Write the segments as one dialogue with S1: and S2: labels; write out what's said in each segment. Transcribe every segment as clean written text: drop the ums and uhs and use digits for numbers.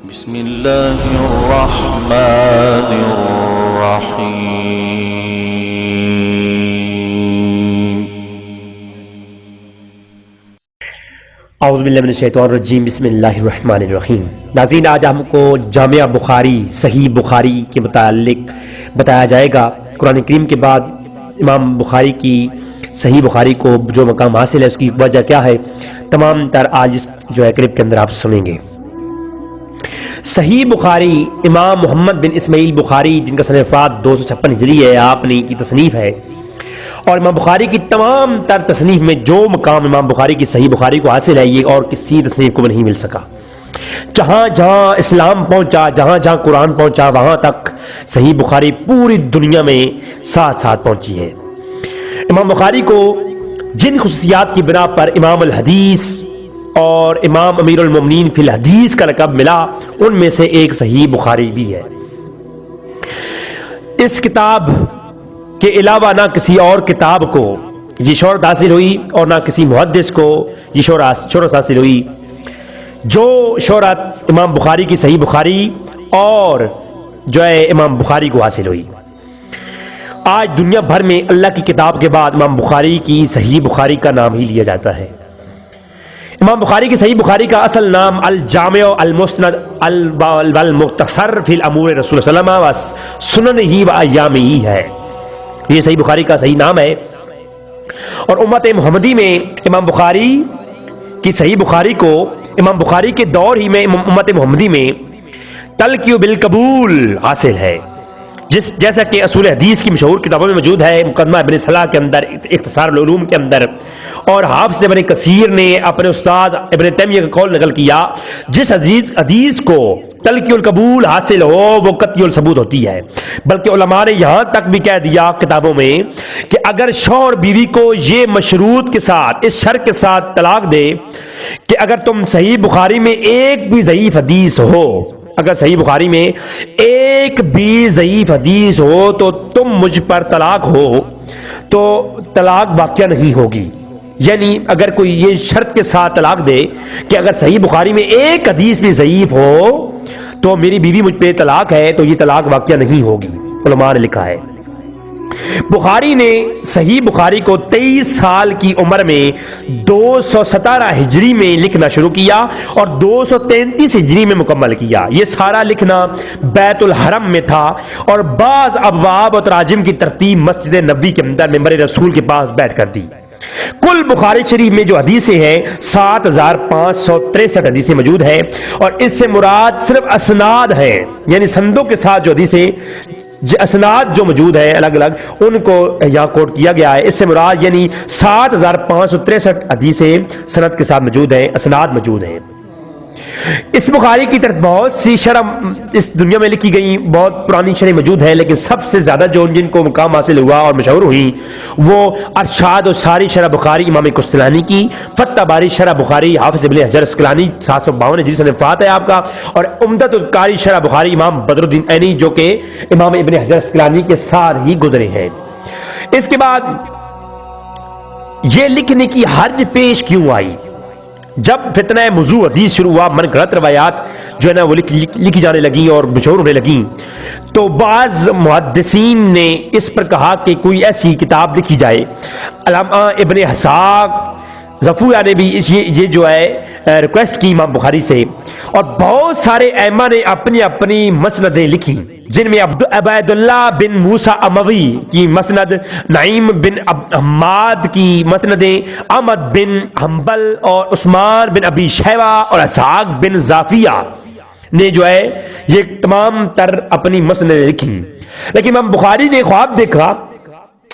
S1: بسم اللہ الرحمن الرحیم۔
S2: اعوذ باللہ من الشیطان الرجیم، بسم اللہ الرحمن الرحیم۔ ناظرین، آج ہم کو جامع بخاری، صحیح بخاری کے متعلق بتایا جائے گا۔ قرآن کریم کے بعد امام بخاری کی صحیح بخاری کو جو مقام حاصل ہے، اس کی وجہ کیا ہے، تمام تر آج اس کلپ کے اندر آپ سنیں گے۔ صحیح بخاری امام محمد بن اسماعیل بخاری، جن کا سنہ وفات 256 ہجری ہے، آپ نے کی تصنیف ہے، اور امام بخاری کی تمام تر تصنیف میں جو مقام امام بخاری کی صحیح بخاری کو حاصل ہے، یہ اور کسی تصنیف کو نہیں مل سکا۔ جہاں جہاں اسلام پہنچا، جہاں جہاں قرآن پہنچا، وہاں تک صحیح بخاری پوری دنیا میں ساتھ ساتھ پہنچی ہے۔ امام بخاری کو جن خصوصیات کی بنا پر امام الحدیث اور امام امیر المومنین فی الحدیث کا لقب ملا، ان میں سے ایک صحیح بخاری بھی ہے۔ اس کتاب کے علاوہ نہ کسی اور کتاب کو یہ شہرت حاصل ہوئی، اور نہ کسی محدث کو یہ شہرت حاصل ہوئی جو شہرت امام بخاری کی صحیح بخاری اور جو ہے امام بخاری کو حاصل ہوئی۔ آج دنیا بھر میں اللہ کی کتاب کے بعد امام بخاری کی صحیح بخاری کا نام ہی لیا جاتا ہے۔ امام بخاری کی صحیح بخاری کا اصل نام الجامع المسند المختصر فی الامور رسول صلی اللہ علیہ وسلم سننہ و ایامہ ہے۔ یہ صحیح بخاری کا صحیح نام ہے، اور امت محمدی میں امام بخاری کی صحیح بخاری کو امام بخاری کے دور ہی میں امت محمدی میں تلقی بالقبول حاصل ہے، جیسا کہ اصول حدیث کی مشہور کتابوں میں موجود ہے، مقدمہ ابن صلاح کے اندر، اختصار العلوم کے اندر، اور حافظ ابن کثیر نے اپنے استاد ابن تیمیہ کا قول نقل کیا، جس حدیث کو تلقی القبول حاصل ہو وہ قطعی الثبوت ہوتی ہے۔ بلکہ علماء نے یہاں تک بھی کہہ دیا کتابوں میں کہ اگر شوہر بیوی کو یہ مشروط کے ساتھ، اس شرط کے ساتھ طلاق دے کہ اگر تم صحیح بخاری میں ایک بھی ضعیف حدیث ہو، اگر صحیح بخاری میں ایک بھی ضعیف حدیث ہو تو تم مجھ پر طلاق ہو، تو طلاق واقع نہیں ہوگی۔ یعنی اگر کوئی یہ شرط کے ساتھ طلاق دے کہ اگر صحیح بخاری میں ایک حدیث بھی ضعیف ہو تو میری بیوی مجھ پہ طلاق ہے، تو یہ طلاق واقع نہیں ہوگی، علماء نے لکھا ہے۔ بخاری نے صحیح بخاری کو 23 سال کی عمر میں 217 ہجری میں لکھنا شروع کیا اور 233 ہجری میں مکمل کیا۔ یہ سارا لکھنا بیت الحرم میں تھا، اور بعض ابواب اور تراجم کی ترتیب مسجد نبوی کے اندر ممبر رسول کے پاس بیٹھ کر دی۔ کل بخاری شریف میں جو حدیثیں ہیں 7563 حدیثیں موجود ہیں، اور اس سے مراد صرف اسناد ہیں، یعنی سندوں کے ساتھ جو حدیثیں اسناد جو موجود ہیں الگ الگ، ان کو یہاں کوٹ کیا گیا ہے۔ اس سے مراد یعنی 7563 حدیثیں سند کے ساتھ موجود ہیں، اسناد موجود ہیں۔ اس بخاری کی طرف بہت سی شرح اس دنیا میں لکھی گئی، بہت پرانی شرح موجود ہے، لیکن سب سے زیادہ جو جن کو مقام حاصل ہوا اور مشہور ہوئی وہ ارشاد و ساری شرح بخاری امام قسطلانی کی، فتح باری شرح بخاری حافظ ابن حجر اسقلانی 752 ہجری سنہ وفات ہے آپ کا، اور عمدۃ القاری شرح بخاری امام بدر الدین عینی جو کہ امام ابن حجر اسقلانی کے ساتھ ہی گزرے ہیں۔ اس کے بعد یہ لکھنے کی حرج پیش کیوں آئی؟ جب فتنہ موضوع حدیث شروع ہوا، من گھڑت روایات جو ہے نا وہ لکھی جانے لگیں اور مشہور ہونے لگیں، تو بعض محدثین نے اس پر کہا کہ کوئی ایسی کتاب لکھی جائے۔ علامہ ابن حساق ظفویہ نے بھی یہ جو ہے ریکویسٹ کی امام بخاری سے، اور بہت سارے ائمہ نے اپنی اپنی مسندیں لکھی، جن میں عبید اللہ بن موسیٰ اموی کی مسند، نعیم بن حماد کی مسندیں، احمد بن حنبل اور عثمان بن ابی شیبہ اور اسحاق بن زافیہ نے جو ہے یہ تمام تر اپنی مسندیں لکھی۔ لیکن امام بخاری نے خواب دیکھا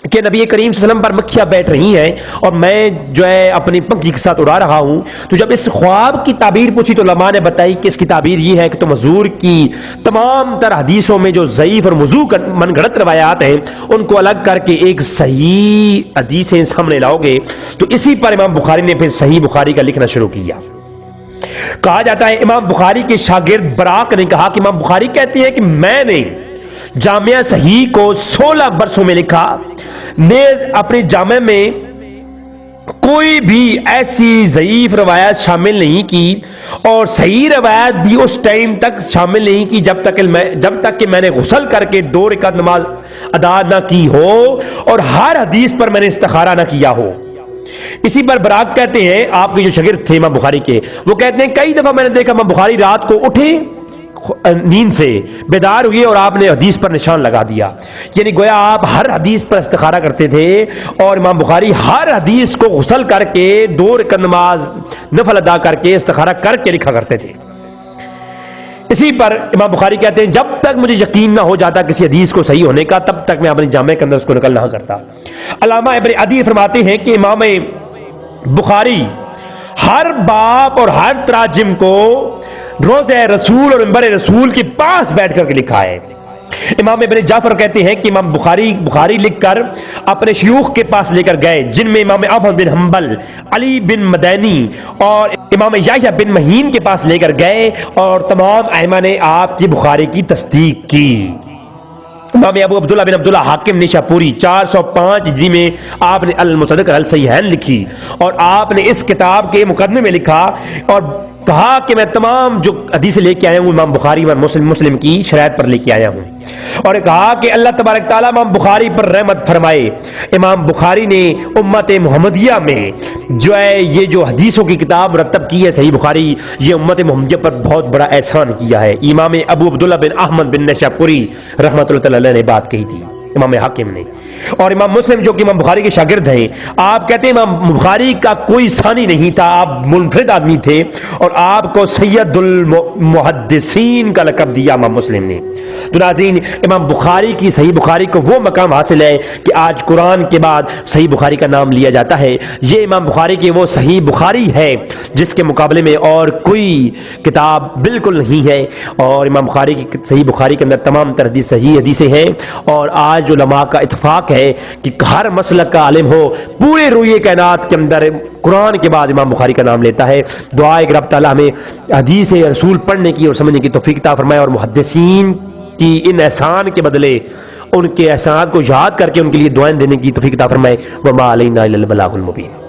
S2: کہ نبی کریم صلی اللہ علیہ وسلم پر مکھیاں بیٹھ رہی ہیں اور میں جو ہے اپنی پنکھی کے ساتھ اڑا رہا ہوں۔ تو جب اس خواب کی تعبیر پوچھی تو علماء نے بتائی کہ اس کی تعبیر یہ ہے کہ تم حضور کی تمام تر حدیثوں میں جو ضعیف اور موضوع من گھڑت روایات ہیں ان کو الگ کر کے ایک صحیح حدیثیں سامنے لاؤ گے۔ تو اسی پر امام بخاری نے پھر صحیح بخاری کا لکھنا شروع کیا۔ کہا جاتا ہے امام بخاری کے شاگرد براق نے کہا کہ امام بخاری کہتے ہیں کہ میں نے جامعہ صحیح کو 16 برسوں میں لکھا، نیز اپنے جامع میں کوئی بھی ایسی ضعیف روایت شامل نہیں کی اور صحیح روایت بھی اس ٹائم تک شامل نہیں کی جب تک کہ میں نے غسل کر کے 2 رکعت نماز ادا نہ کی ہو اور ہر حدیث پر میں نے استخارہ نہ کیا ہو۔ اسی پر براق کہتے ہیں، آپ کے جو شاگرد تھے امام بخاری کے، وہ کہتے ہیں کئی دفعہ میں نے دیکھا امام بخاری رات کو اٹھے، نیند سے بیدار ہوئے اور آپ نے حدیث پر نشان لگا دیا، یعنی گویا آپ ہر حدیث پر استخارہ کرتے تھے اور امام بخاری ہر حدیث کو غسل کر کے 2 رکعت نماز نفل ادا کر کے استخارہ کر کے لکھا کرتے تھے۔ اسی پر امام بخاری کہتے ہیں جب تک مجھے یقین نہ ہو جاتا کسی حدیث کو صحیح ہونے کا تب تک میں اپنے جامع کے اندر اس کو نقل نہ کرتا۔ علامہ ابن عدی فرماتے ہیں کہ امام بخاری ہر باب اور ہر تراجم کو روضہ رسول اور منبر رسول کے پاس بیٹھ کر کے لکھا ہے۔ امام ابن جعفر کہتے ہیں کہ امام بخاری لکھ کر اپنے شیوخ کے پاس لے کر گئے، جن میں امام احمد بن حنبل، علی بن مدینی اور امام یحییٰ بن معین کے پاس لے کر گئے اور تمام ائمہ نے آپ کی بخاری کی تصدیق کی۔ امام ابو عبداللہ بن عبداللہ حاکم نیشاپوری 405 ہجری میں آپ نے المصدق الصحیحین لکھی اور آپ نے اس کتاب کے مقدمے میں لکھا اور کہا کہ میں تمام جو حدیث لے کے آیا ہوں امام بخاری اور مسلم کی شرائط پر لے کے آیا ہوں، اور کہا کہ اللہ تبارک تعالیٰ امام بخاری پر رحمت فرمائے۔ امام بخاری نے امت محمدیہ میں جو ہے یہ جو حدیثوں کی کتاب مرتب کی ہے صحیح بخاری، یہ امت محمدیہ پر بہت بڑا احسان کیا ہے۔ امام ابو عبداللہ بن احمد بن نیشاپوری رحمۃ اللہ علیہ نے بات کہی تھی، امام حاکم نے، اور امام مسلم جو کہ امام بخاری کے شاگرد ہیں، آپ کہتے ہیں امام بخاری کا کوئی ثانی نہیں تھا، آپ منفرد آدمی تھے اور آپ کو سید المحدثین کا لقب دیا امام مسلم نے۔ تو ناظرین، امام بخاری کی صحیح بخاری کو وہ مقام حاصل ہے کہ آج قرآن کے بعد صحیح بخاری کا نام لیا جاتا ہے۔ یہ امام بخاری کی وہ صحیح بخاری ہے جس کے مقابلے میں اور کوئی کتاب بالکل نہیں ہے، اور امام بخاری کی صحیح بخاری کے اندر تمام تر صحیح حدیثیں ہیں، اور آج علماء کا اتفاق ہے کہ ہر مسلک کا عالم ہو پورے روئے کائنات کے اندر قرآن کے بعد امام بخاری کا نام لیتا ہے۔ دعا ہے کہ رب تعالیٰ ہمیں حدیث رسول پڑھنے کی اور سمجھنے کی توفیق عطا فرمائے، اور محدثین کی ان احسان کے بدلے ان کے احسانات کو یاد کر کے ان کے لیے دعائیں دینے کی توفیق عطا فرمائے۔ وما علینا الا البلاغ المبین۔